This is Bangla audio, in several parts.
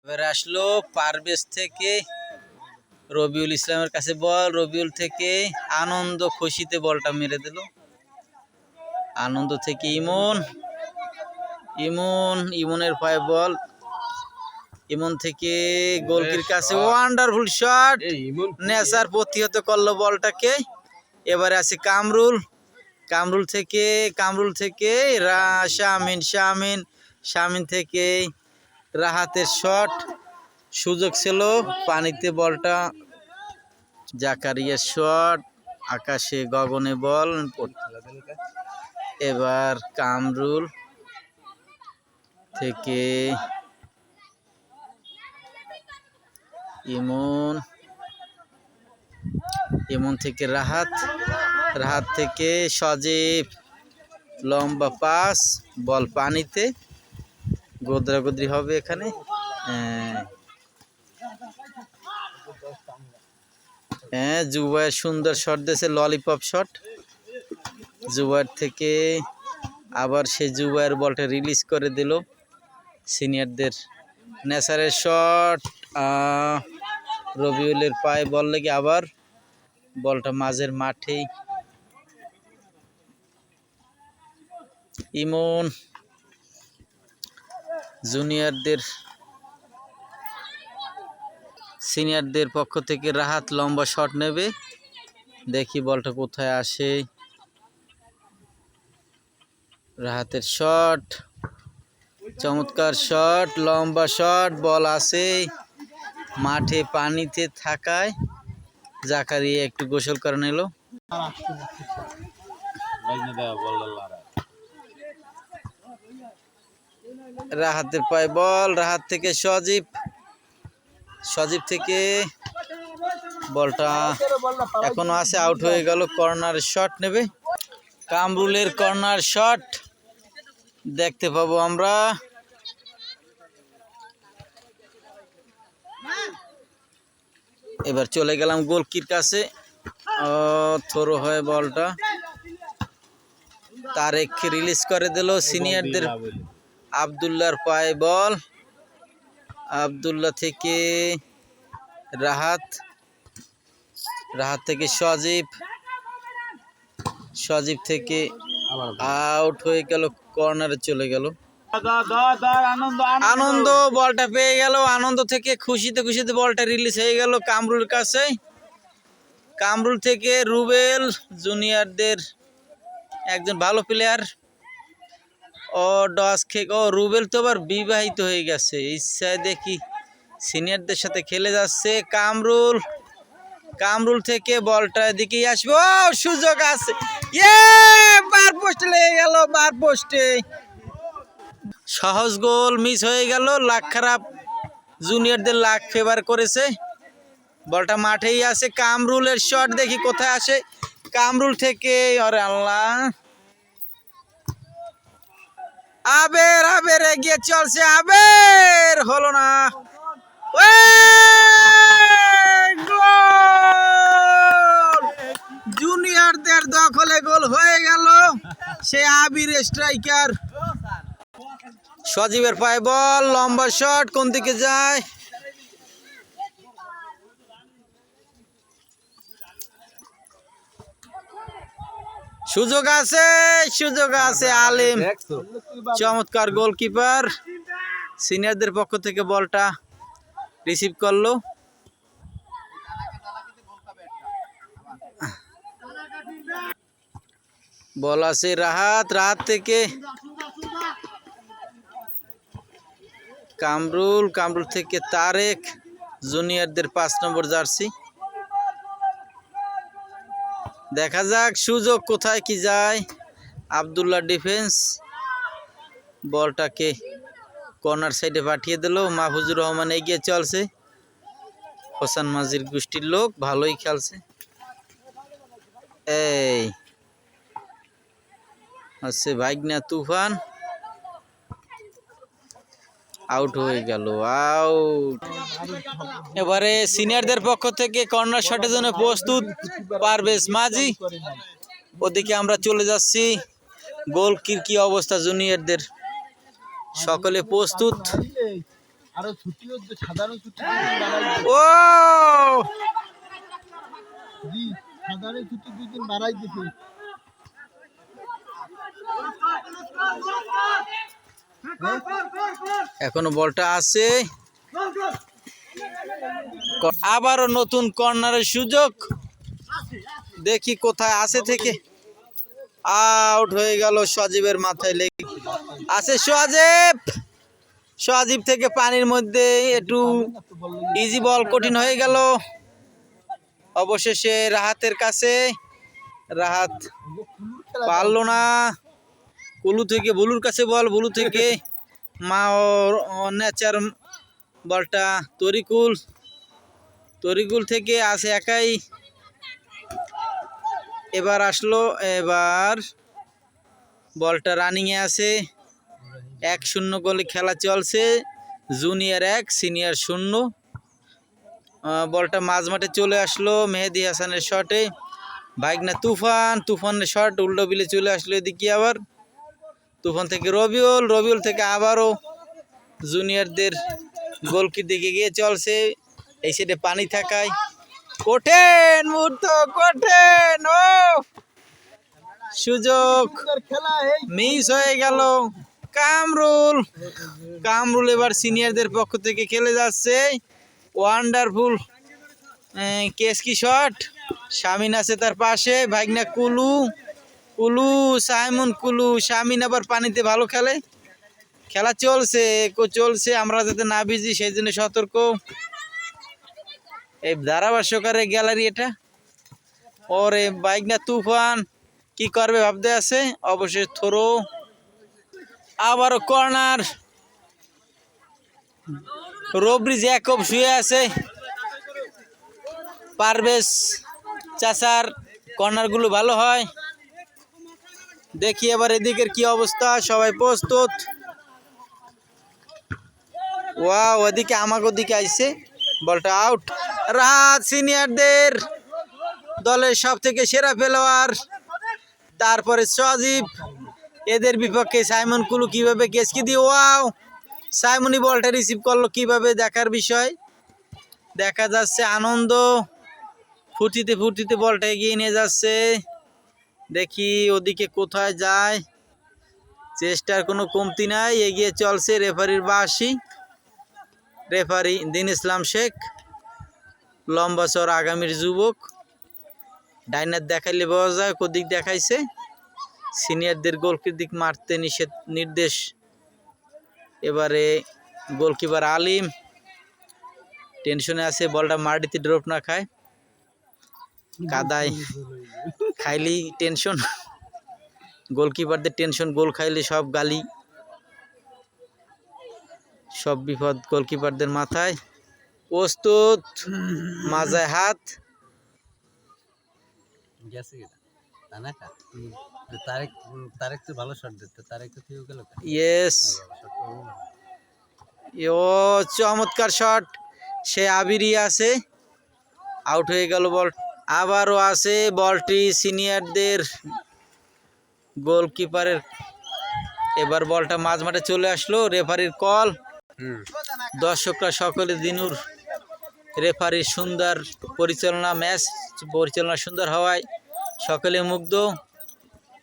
এবার আসলো পারভেজ থেকে রবিউল ইসলামের কাছে বল। রবিউল থেকে আনন্দ খুশিতে বলটা মেরে দিল। আনন্দ থেকে ইমন, ইমনের পায়ে বল। ইমন থেকে গোলকির কাছে ওয়ান্ডারফুল শট, নেসার প্রতিহত করলো বলটাকে। এবারে আছে কামরুল, কামরুল থেকে শামিন থেকে রাহাতের শট, সুযোগ ছিল পানিতে বলটা। জাকারিয়ার শট, আকাশে গগনে বল। এবার কামরুল থেকে ইমন থেকে রাহাত থেকে সজীব, লম্বা পাস, বল পানিতে। গোদরাগোদরি হবে এখানে। হ্যাঁ, জুবায়ের সুন্দর শট দিয়েছে, ললিপপ শট। জুবায়ের থেকে আবার সে জুবায়ের বলটা রিলিজ করে দিল সিনিয়রদের। নেসারের শট, রবিউলের পায়ে বল লেগে আবার বলটা মাঝের মাঠেই। ইমন সিনিয়রদের পক্ষ থেকে রাহাত লম্বা শট নেবে, দেখি বলটা কোথায় আসে। রাহাতের শট, চমৎকার শট, লম্বা শট, বল আছে মাঠে পানিতে থাকায় জাকারিয়া একটু গোসল করে নিল। রাহাতের পায়ে বল, রাহাত থেকে সজীব থেকে বলটা এখনো আছে, আউট হয়ে গেল। কর্নার শট নেবে, কামরুলের কর্নার শট দেখতে পাবো আমরা। এবার চলে গেলাম গোলকির কাছে, থ্রো হয় বলটা। তারেককে রিলিজ করে দিল সিনিয়রদের। আব্দুল্লাহর পায়ে বল, আব্দুল্লাহ থেকে রাহাত থেকে সজীব থেকে আউট হয়ে গেল, কর্নারে চলে গেল। আনন্দ বলটা পেয়ে গেল, আনন্দ থেকে খুশিতে বলটা রিলিজ হয়ে গেল কামরুলের কাছে। কামরুল থেকে রুবেল, জুনিয়রদের একজন ভালো প্লেয়ার। রুবেল তো আবার বিবাহিত হয়ে গেছে, ইচ্ছায় দেখি সিনিয়রদের সাথে খেলে যাচ্ছে। কামরুল থেকে বলটা এদিকেই আসবে, সুযোগ আছে, বার পোস্টে লেগে গেল, বার পোস্টে। সহজ গোল মিস হয়ে গেল, লাক খারাপ, জুনিয়রদের লাক ফেভার করেছে। বলটা মাঠেই আছে, কামরুলের শট দেখি কোথায় আসে। কামরুল থেকে আরে আল্লাহ, আবের এগিয়ে চলছে, হলো না। জুনিয়রদের দখলে গোল হয়ে গেল, সে আবির স্ট্রাইকার। সজীবের পায়ে বল, লম্বা শট, কোন দিকে যায়? সুযোগ আছে, আলিম চমৎকার গোলকিপার, সিনিয়রদের পক্ষ থেকে বলটা রিসিভ করলো। বল আছে রাহাত থেকে কামরুল থেকে তারেক, জুনিয়রদের 5 নম্বর জার্সি। দেখা যাক সুযোগ কোথায় কি যায়। আব্দুল্লাহ ডিফেন্স, বলটাকে কর্নার সাইডে পাঠিয়ে দিল। মাহফুজুর রহমান এগিয়ে চলছে, হোসেন মাঝির গোষ্ঠীর লোক, ভালোই খেলছে। এই আছে ভাইগনা তুফান, আউট হয়ে গেল, আউট। এবারে সিনিয়রদের পক্ষ থেকে কর্নার শটের জন্য প্রস্তুত পারভেজ মাঝি। ওদিকে আমরা চলে যাচ্ছি। গোলকির কি অবস্থা জুনিয়রদের? সকলে প্রস্তুত। আরো ছুটিও সাধারণ ছুটি ও জি সাধারণ ছুটি 2 দিন বাড়াই দিছে। এখনো বলটা আছে, আবারও নতুন কর্নারের সুযোগ, দেখি কোথায় আছে থেকে আউট হয়ে গেল। সজীবের মাথায় লেগে আছে সজীব থেকে পানির মধ্যে একটু ইজি বল কঠিন হয়ে গেল। অবশেষে রাহাতের কাছে, রাহাত পারলো না। কুলু থেকে বুলুর কাছে বল, বুলু থেকে মা নেচার বলটা তরিকুল থেকে আছে একাই, এবার আসলো, এবার বলটা রানিংয়ে আছে। 1-0 গোলে খেলা চলছে, জুনিয়র 1 সিনিয়র 0। বলটা মাঝমাঠে চলে আসলো মেহেদি হাসানের শটে, ভাইগনা তুফানের শট উল্টো বিলে চলে আসলো এদিকে। আবার তুফান থেকে রবিউল থেকে আবারও জুনিয়রদের গোলকির দিকে গিয়ে চলছে। এই সাইডে পানি থাকায় কঠিন মুহূর্ত, কঠিন ও সুযোগ খেলা এই মিস হয়ে গেল। কামরুল এবার সিনিয়রদের পক্ষ থেকে খেলে যাচ্ছে। ওয়ান্ডারফুল কেসকি শট, শামিন আছে তার পাশে, ভাইগনা শামিন আবার পানিতে ভালো খেলে। খেলা চলছে, আমরা যাতে না ভিজি সেই জন্য সতর্ক। এই ধারাভাষ্যকারের গ্যালারি এটা। ওরে ভাইগনা তুফান কি করবে ভাবতে আছে, অবশেষ থ্রো, আবারও কর্নার। রবরিজ জ্যাকব শুয়ে আছে, পারভেজ চাচার কর্নারগুলো ভালো হয়। দেখি এবার এদিকের কি অবস্থা, সবাই প্রস্তুত। ওয়াও, ওদিকে আমাকে দিকে আইছে, বলটা আউট। রাহাত সিনিয়রদের দলের সব থেকে সেরা খেলোয়াড়, তারপরে সজীব, এদের বিপক্ষে সাইমন কুলু কিভাবে কেসকি দিয়ে, ওয়াও সাইমনি বলটা রিসিভ করলো কিভাবে দেখার বিষয়। দেখা যাচ্ছে আনন্দ ফুটিতে বলটা এগিয়ে নিয়ে যাচ্ছে। দেখি ওদিকে কোথায় যায়, চেষ্টার কোনো কমতি নাই, এগিয়ে চলছে রেফারি দিন ইসলাম শেখ, লম্বা চর আগামীর যুবক। ডাইনার দেখাইলে বোঝা যায় কোদিক দেখাইছে। সিনিয়রদের গোলকির দিক মারতে নির্দেশ। এবারে গোলকিপার আলিম টেনশনে আছে, বলটা মাটিতে ড্রপ না খায়, কাদায় খাইলেই টেনশন। গোলকিপারদের টেনশন, গোল খাইলে সব গালি, সব বিপদ গোলকিপারদের মাথায়। প্রস্তুত, মাজায় হাত, ইয়েস ও চমৎকার শট, সে আবিরই আছে, আউট হয়ে গেল বল। আবারও আছে বলটি সিনিয়রদের গোলকিপারের, এবার বলটা মাঝমাঠে চলে আসলো, রেফারির কল। দর্শকরা সকলে দিনুর রেফারির সুন্দর ম্যাচ পরিচালনা সুন্দর হওয়ায় সকলে মুগ্ধ।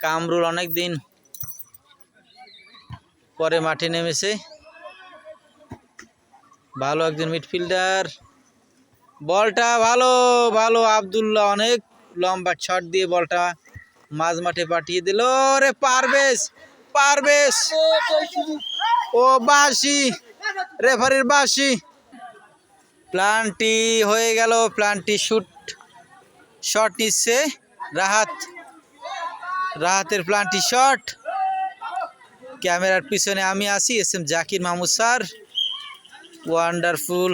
কামরুল অনেক দিন পরে মাঠে নেমেছে, ভালো একজন মিডফিল্ডার। বলটা ভালো আব্দুল্লাহ অনেক লম্বা শট দিয়ে বলটা মাঝ মাঠে পাঠিয়ে দিল। রে পারভেজ ও বাঁশি, রেফারির বাঁশি। প্লান্টি হয়ে গেল, প্লান্টি শট নিচ্ছে রাহাতের প্লান্টি শট। ক্যামেরার পিছনে আমি আছি, S M Zakir Mahmud sir. Wonderful,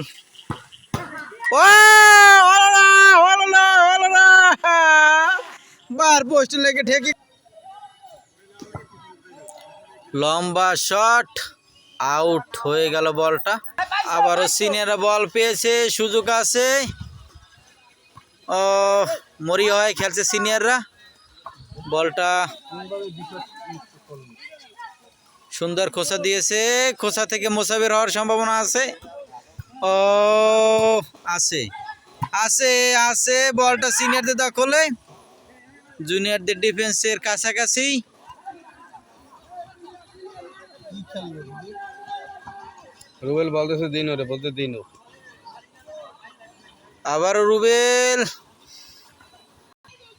bar post লেগে ঠেকি, লম্বা শট, আউট হয়ে গেল বলটা। আবারও সিনিয়ররা বল পেয়েছে, সুযোগ আছে, ও মরি হয় খেলছে সিনিয়ররা। বলটা সুন্দর খোসা দিয়েছে, খোসা থেকে মোসাবের হওয়ার সম্ভাবনা আছে। ও আছে আছে আছে, বলটা সিনিয়রদের দখলে, জুনিয়রদের ডিফেন্সের কাছাকাছি। কি খেলবে রুবেল? রুবেল বলতেছে দিন ওরে, বলতে দিন ও। আবারও রুবেল,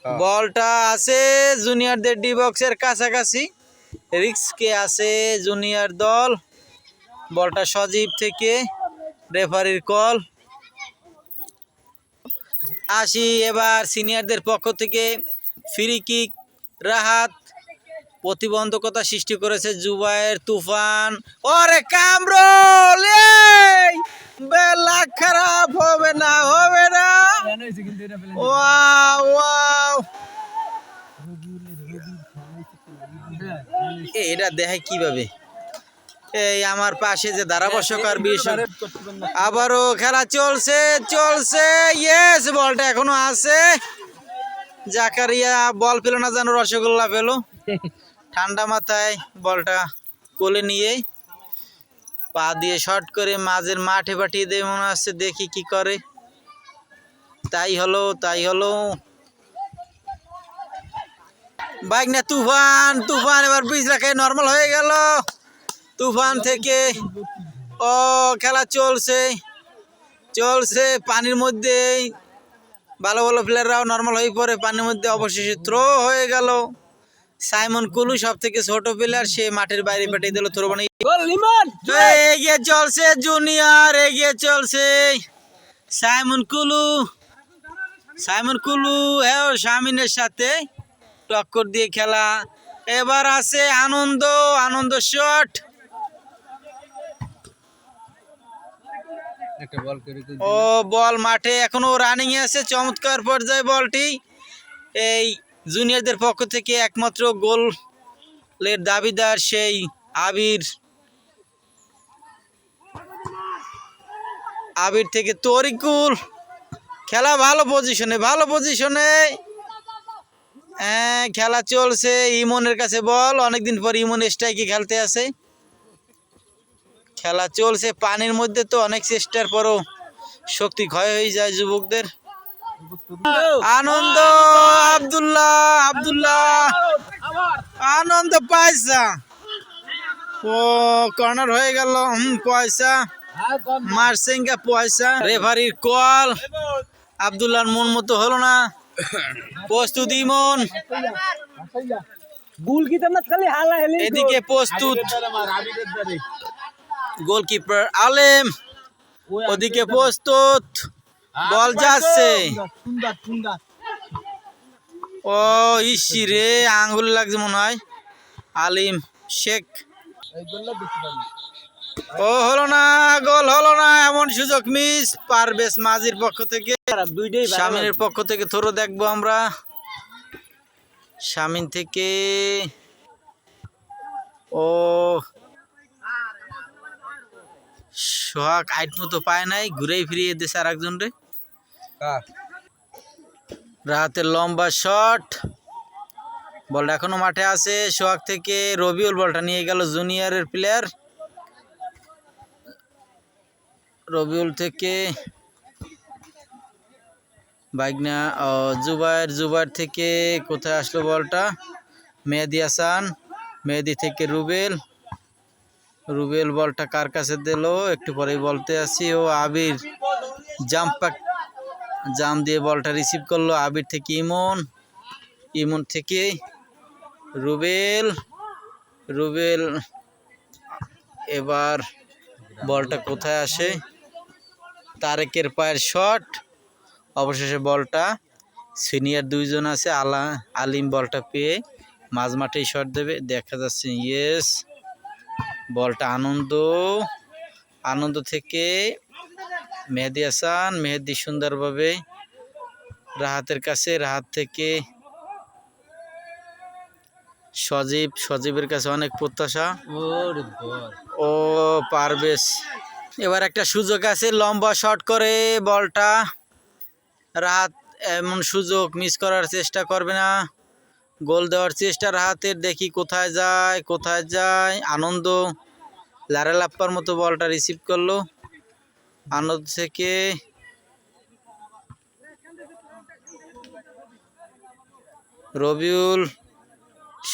হ্যাঁ। বলটা আছে জুনিয়রদের ডি বক্সের কাছাকাছি, রিস্কে আছে জুনিয়র দল। বলটা সজীব থেকে, রেফারির কল। আসি এবার সিনিয়রদের পক্ষ থেকে ফ্রি কিক, রাহাত। প্রতিবন্ধকতা সৃষ্টি করেছে জুবায়ের তুফান। ওরে কামরুল, এই বেলা খারাপ হবে না, হবে না। ওয়াও ওয়াও, এটা দেখে কিভাবে। এই আমার পাশে যে ধারাভাষ্যকার বিষয়, আবারও খেলা চলছে চলছে। ইয়েস, বলটা এখনো আছে। জাকারিয়া বল পেল না, যেন রসগোল্লা পেল। ঠান্ডা মাথায় বলটা কোলে নিয়ে পা দিয়ে শর্ট করে মাঝের মাঠে পাঠিয়ে দেয় মনে হচ্ছে, দেখি কি করে। তাই হলো তাই হলো। বাইক না তুফান, তুফান এবার পিছ রাখায় নর্মাল হয়ে গেল। তুফান থেকে ও খেলা চলছে চলছে পানির মধ্যে। ভালো ভালো প্লেয়াররাও নর্মাল হয়ে পড়ে পানির মধ্যে, অবশেষে থ্রো হয়ে গেল। সাইমন কুলু সব থেকে ছোট প্লেয়ার, সে মাঠের বাইরে পাঠিয়ে দিল থ্রো বানিয়ে। এগিয়ে চলছে জুনিয়র, এগিয়ে চলছে সাইমন কুলু। সাইমন কুলু শামিনের সাথে টক্কর দিয়ে খেলা। এবার আছে আনন্দ, আনন্দ শট। একটা বল করে ও বল মাঠে এখনো রানিং এ আছে, চমৎকার পর্যায়ে বলটি। এই জুনিয়রদের পক্ষ থেকে একমাত্র গোলের দাবিদার সেই আবির। আবির থেকে তরিকুল, খেলা ভালো পজিশনে, ভালো পজিশনে। হ্যাঁ, খেলা চলছে। ইমনের কাছে বল, অনেকদিন পর ইমন স্ট্রাইকে খেলতে আসে। খেলা চলছে পানির মধ্যে, তো অনেক চেষ্টার পরও শক্তি ক্ষয় হয়ে যায় যুবকদের। আনন্দ, আব্দুল্লাহ আব্দুল্লাহ, আনন্দ পয়সা। ও কর্নার হয়ে গেল। পয়সা মারসেঙ্গা, পয়সা। রেফারির কল, আব্দুল্লাহর মন মতো হলো না। প্রস্তুত ইমন, এদিকে প্রস্তুত গোলকিপার আলেম, ওদিকে প্রস্তুত, বল যাচ্ছে। সুন্দর সুন্দর। ও ইসি রে, আঙ্গুল লাগছে মনে হয়। আলিম শেখ, এই গোলটা দেখতে পারি। ও হলো না, গোল হলো না। এমন সুযোগ মিস। পারভেজ মাঝির পক্ষ থেকে, শামিনের পক্ষ থেকে থ্রো দেখবো আমরা। শামিন থেকে ও সোহাগ আইট মতো পায় নাই, ঘুরে ফিরিয়ে দিয়েছে আর একজন রে। রাতের লম্বা শট, বলটা এখনো মাঠে আছে। সোহাগ থেকে রবিউল বলটা নিয়ে গেল জুনিয়রের প্লেয়ার। রবিউল থেকে বাইগনা, জুবায়ের, জুবায়ের থেকে কোথায় আসলো বলটা? মেহেদি হাসান, মেহেদি থেকে রুবেল, রুবেল বলটা কার কাছে দিল একটু পরেই বলতে আসি। ও আবির জাম দিয়ে বলটা রিসিভ করলো। আবির থেকে ইমন, ইমন থেকে রুবেল, রুবেল। এবার বলটা কোথায় আসে? তারেকের পায়ের শট। অবশেষে বলটা, সিনিয়র দুইজন আছে, আলিম বলটা পেয়ে মাঝ মাঠেই শট দেবে, দেখা যাচ্ছে। ইয়েস, বলটা আনন্দ, আনন্দ থেকে মেহেদি হাসান, মেহেদি সুন্দরভাবে রাহাতের কাছে, রাহাত থেকে সজীব, সজীবের কাছে অনেক প্রত্যাশা। ও পারভেজ, এবার একটা সুযোগ আছে, লম্বা শট করে বলটা। রাহাত এমন সুযোগ মিস করার চেষ্টা করবে না। গোল দেওয়ার চেষ্টা রাহাতের, দেখি কোথায় যায় কোথায় যায়। আনন্দ লাপ্পার মতো বলটা রিসিভ করলো। আনন্দ থেকে রবিউল,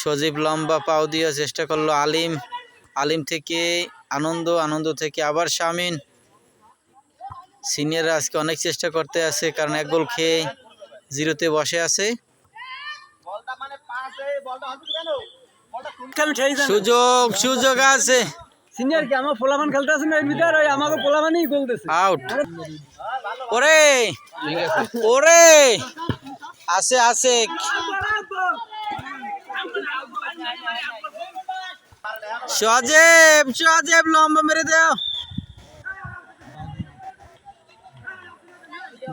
সজীব লম্বা পাও দেওয়ার চেষ্টা করলো। আলিম, আলিম থেকে আনন্দ, আনন্দ থেকে আবার শামিন। সিনিয়ররা আজকে অনেক চেষ্টা করতে আছে, কারণ এক গোল খেয়ে 0-তে বসে আছে। সুযোগ সুযোগ আছে, সিনিয়র কি আমার পোলামান খেলতেছে না এর ভিতর, ওই আমাকে পোলামানই গোল দিছে। আউট। ওরে ওরে, আছে আছে। সজীব, সজীব লম্বা মেরে দাও।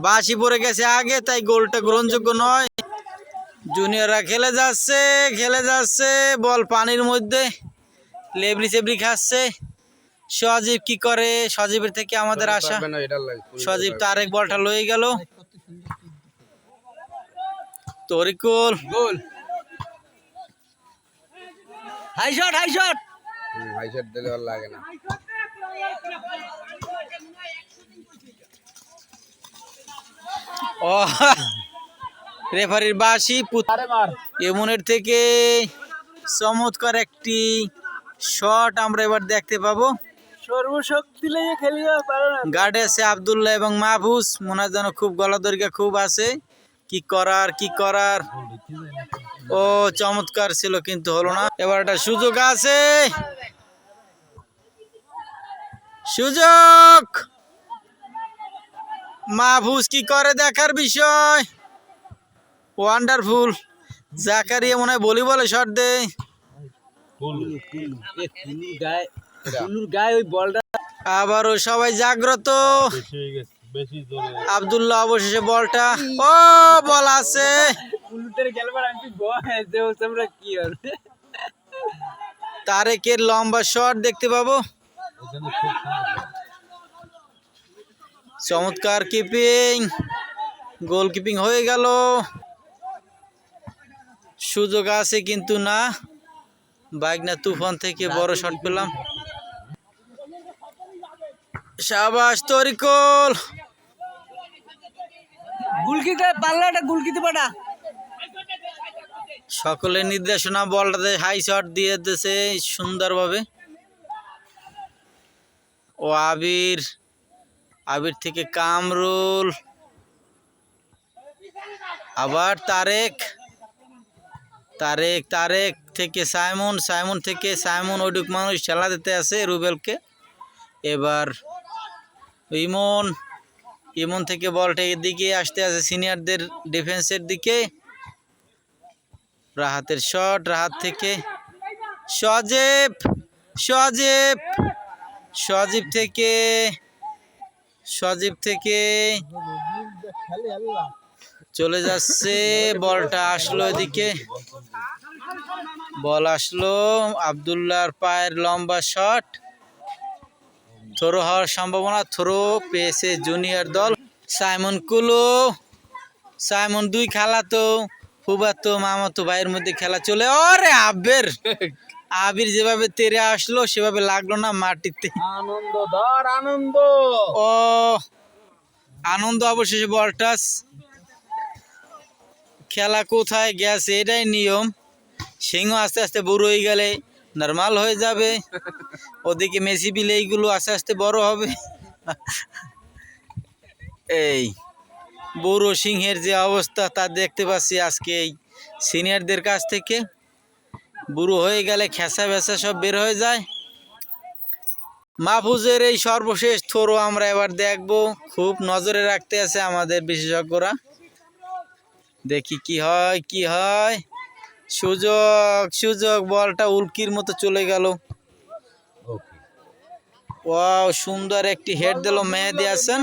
বাঁশি পড়ে গেছে আগে, তাই গোলটা গ্রহণযোগ্য নয়। জুনিয়ররা খেলে যাচ্ছে, খেলে যাচ্ছে, বল পানির মধ্যে লেবরি চেবরি খাচ্ছে। সজীব কি করে? সজীবের থেকে আমাদের আশা। সজীব তারেক বলটা লয়ে গেল। Tarikul, goal. High shot, high shot. High shot দিলে ভালো লাগে না। ও রেফারির বাঁশি। এমনের থেকে চমৎকার একটি শট আমরা এবার দেখতে পাবো। সর্বশক্তি লেগে খেলিয়ে পারে না। গার্ডে আছে আব্দুল্লাহ এবং মাহফুজ। মনে হয় যেন খুব গলা দৈর্ঘ্য খুব আছে। কি করার, কি করার। ও চমৎকার ছিল কিন্তু হলো না। এবার একটা সুযোগ আছে, সুযোগ। মাহফুজ কি করে দেখার বিষয়। ওয়ান্ডারফুল। জাকারিয়া মনে হয় ভলিবলে শট দেয়। আবারও সবাই জাগ্রত। আব্দুল্লাহ অবশেষে বলটা, ও বল আছে। তারেকের লম্বা শট দেখতে পাবো। চমৎকার কিপিং, গোল কিপিং হয়ে গেল। সুযোগ আছে কিন্তু না। বাইকনা তুফান থেকে বড় শট পেলাম। শাবাশ তরিকুল। সকলের নির্দেশনা, বলটাতে হাই শট দিয়ে দিয়েছে সুন্দরভাবে। ও আবির, আবির থেকে কামরুল, আবার তারেক, তারেক, তারেক থেকে সাইমন, সাইমন থেকে সাইমন। ওইটুক মানুষ খেলা দিতে আছে রুবেলকে। এবার ইমন, ইমন থেকে বলটা এদিকে আসতে আছে সিনিয়রদের ডিফেন্সের দিকে। রাহাতের শট, রাহাত থেকে সজীব, সজীব, সজীব থেকে, সজীব থেকে চলে যাচ্ছে। বলটা আসলো এদিকে, বল আসলো। আব্দুল্লাহর পায়ের লম্বা শট, থ্রো হওয়ার সম্ভাবনা। থ্রো পেয়েছে জুনিয়র দল। সাইমন কুলু, সাইমন দুই খালাতো ফুবাতো মামাতো ভাইয়ের মধ্যে খেলা চলে। ওরে আবির, আবির যেভাবে তেরে আসলো সেভাবে লাগলো না মাটিতে। আনন্দ ধর, আনন্দ। ও আনন্দ অবশেষে বল টাচ। খেলা কোথায় গেছে, এটাই নিয়ম। সিংহ আস্তে আস্তে বুড়ো হয়ে গেলে নর্মাল হয়ে যাবে। ওদিকে মেসি বিলে এইগুলো আস্তে আস্তে বড় হবে। এই বুড়ো সিংহের যে অবস্থা তা দেখতে পাচ্ছি আজকে এই সিনিয়রদের কাছ থেকে। বুড়ো হয়ে গেলে খেসা ভেসা সব বের হয়ে যায়। মাহফুজের এই সর্বশেষ থ্রো আমরা এবার দেখব। খুব নজরে রাখতে আছে আমাদের বিশেষজ্ঞরা। দেখি কি হয়, কি হয়। সুযোগ, সুযোগ। বলটা উল্কির মতো চলে গেল। ওয়াও, সুন্দর একটি হেড দিল মেহেদী হাসান।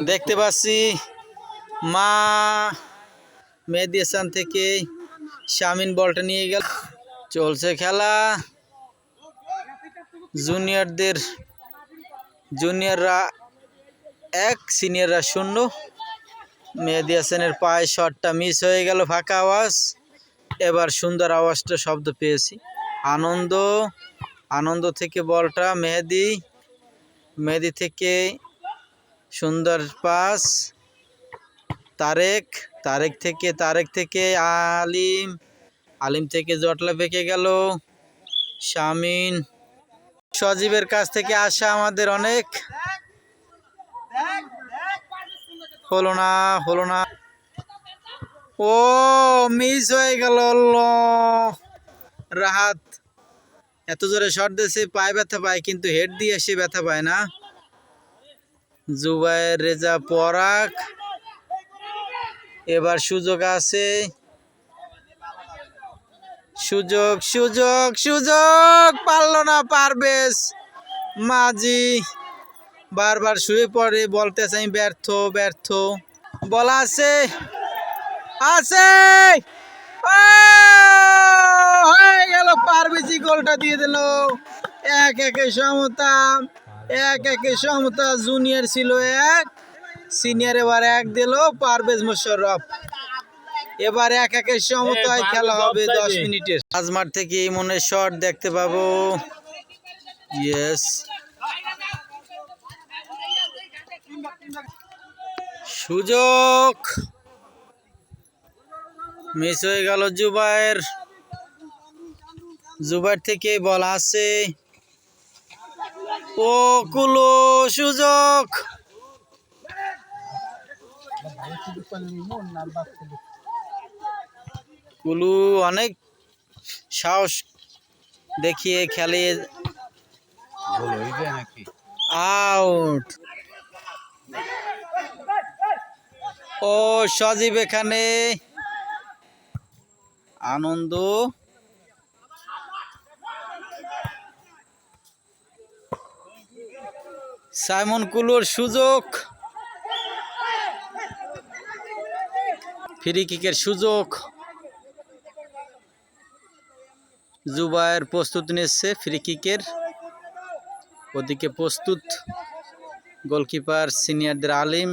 দেখতে পাচ্ছি মা মেহেদী হাসান থেকে শামিন বলটা নিয়ে গেল। চলছে খেলা। জুনিয়রদের, জুনিয়ররা 1, সিনিয়ররা 0। মেহেদী হাসানের পায়ে শটটা মিস হয়ে গেল, ফাঁকা আওয়াজ। এবার সুন্দর আওয়াজটা শব্দ পেয়েছি। আনন্দ, আনন্দ থেকে বলটা মেহেদি, মেহেদি থেকে সুন্দর পাস তারেক, তারেক থেকে আলিম, আলিম থেকে জটলা বেঁকে গেল শামিন। সজীবের কাছ থেকে আসা আমাদের অনেক হলো না, হলো না। ও মিস হয়ে গেল। রাহাত এত জোরে শট দিয়েছে, পায়ে ব্যথা পায়, কিন্তু হেড দিয়ে সে ব্যথা পায় না। জুবায়ের রেজা পরাগ, এবার সুযোগ আছে, সুযোগ সুযোগ সুযোগ, পারলো না পারবেজ মাঝি, বারবার শুয়ে পড়ে, বলতেছে আমি ব্যর্থ ব্যর্থ। বলা আছে, আছে, হয়ে গেল, পারবেজি গোলটা দিয়ে দিল। 1-1 সমতা, 1-1 সমতা। জুনিয়র ছিল 1, সিনিয়র এবার 1 দিল পারভেজ মোশাররফ। এবার 1-1 সমতায় খেলা হবে 10 মিনিটের। আজমার থেকে ইমনের শট দেখতে পাবো। ইয়েস, সুযোগ মিস হয়ে গেল। জুবায়ের, জুবায়ের থেকে বল আছে, ও কুলো, সুযোগ। কুলু অনেক সাহস দেখিয়ে খেলে, আউট। ও সজীব এখানে আনন্দ, সাইমন কুলুর সুযোগ, ফ্রি কিকের সুযোগ। জুবায়ের প্রস্তুতি নিচ্ছে ফ্রি কিকের, ওদিকে প্রস্তুত গোলকিপার সিনিয়রদের আলিম।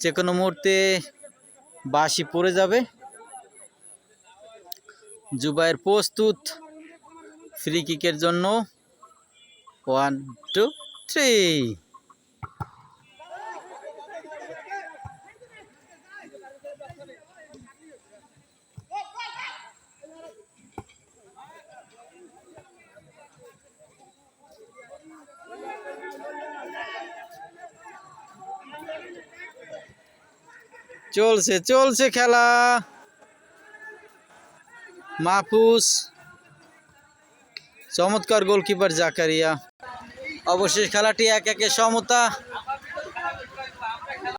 যে কোনো মুহূর্তে বাঁশি পড়ে যাবে। জুবায়ের প্রস্তুত ফ্রি কিকের জন্য। 1, 2, 3। চলছে চলছে খেলা। মাহফুজ, চমৎকার গোলকিপার জাকারিয়া। অবশেষ খেলাটি 1-1 সমতা।